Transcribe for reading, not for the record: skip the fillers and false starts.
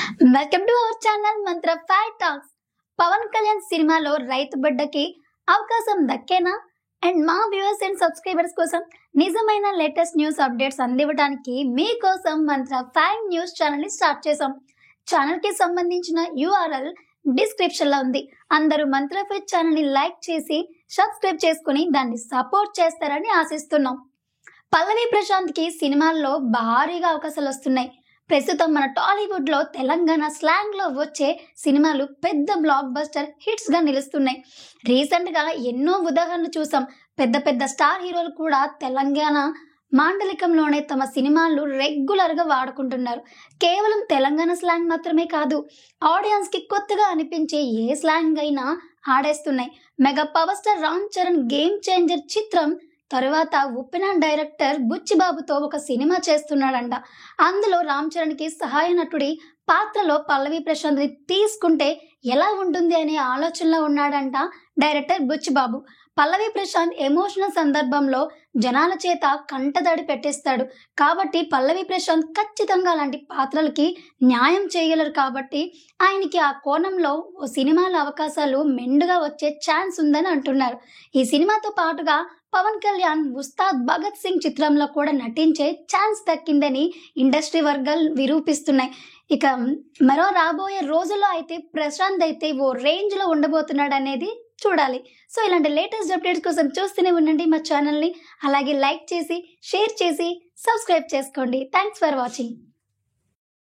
Welcome to our channel Mantra five talks. Pawan Kalyan సినిమాలో రైతు బిడ్డకి అవకాశం దక్కేనా? అండ్ మా వ్యూవర్స్ అండ్ సబ్స్క్రైబర్స్ కోసం నిజమైన లేటెస్ట్ న్యూస్ అప్డేట్స్ అందివ్వడానికి మీకోసం మంత్ర ఫైవ్ న్యూస్ ఛానల్ ని స్టార్ట్ చేసాం. ఛానల్ కి సంబంధించిన యూఆర్ఎల్ డిస్క్రిప్షన్ లో ఉంది. అందరూ మంత్ర ఫైవ్ ఛానల్ ని లైక్ చేసి సబ్స్క్రైబ్ చేసుకుని దాన్ని సపోర్ట్ చేస్తారని ఆశిస్తున్నాం. పల్లవి ప్రశాంత్ కి సినిమాల్లో భారీగా అవకాశాలు వస్తున్నాయి. ప్రస్తుతం మన టాలీవుడ్ లో తెలంగాణ స్లాంగ్ లో వచ్చే సినిమాలు పెద్ద బ్లాక్ బస్టర్ హిట్స్ గా నిలుస్తున్నాయి. రీసెంట్ గా ఎన్నో ఉదాహరణలు చూసాం. పెద్ద పెద్ద స్టార్ హీరోలు కూడా తెలంగాణ మాండలికంలోనే తమ సినిమాలు రెగ్యులర్ గా వాడుకుంటున్నారు. కేవలం తెలంగాణ స్లాంగ్ మాత్రమే కాదు, ఆడియన్స్ కి కొత్తగా అనిపించే ఏ స్లాంగ్ అయినా ఆడేస్తున్నాయి. Mega power star Ram Charan game changer చిత్రం తరువాత ఉప్పెన డైరెక్టర్ బుచ్చిబాబుతో ఒక సినిమా చేస్తున్నాడంట. అందులో రామ్ చరణ్ కి సహాయ నటుడి పాత్రలో పల్లవి ప్రశాంత్ ని తీసుకుంటే ఎలా ఉంటుంది అనే ఆలోచనలో ఉన్నాడంట డైరెక్టర్ బుచ్చిబాబు. పల్లవి ప్రశాంత్ ఎమోషనల్ సందర్భంలో జనాల చేత కంటతడి పెట్టేస్తాడు. కాబట్టి పల్లవి ప్రశాంత్ ఖచ్చితంగా అలాంటి పాత్రలకి న్యాయం చేయగలరు. కాబట్టి ఆయనకి ఆ కోణంలో ఓ సినిమాల అవకాశాలు మెండుగా వచ్చే ఛాన్స్ ఉందని అంటున్నారు. ఈ సినిమాతో పాటుగా పవన్ కళ్యాణ్ ఉస్తాద్ భగత్ సింగ్ చిత్రంలో కూడా నటించే ఛాన్స్ దక్కిందని ఇండస్ట్రీ వర్గాలు నిరూపిస్తున్నాయి. ఇక మరో రాబోయే రోజుల్లో అయితే ప్రశాంత్ అయితే ఓ రేంజ్ లో ఉండబోతున్నాడు అనేది చూడాలి. సో ఇలాంటి లేటెస్ట్ అప్డేట్స్ కోసం చూస్తూనే ఉండండి మా ఛానల్ని. అలాగే లైక్ చేసి షేర్ చేసి సబ్స్క్రైబ్ చేసుకోండి. Thanks for watching.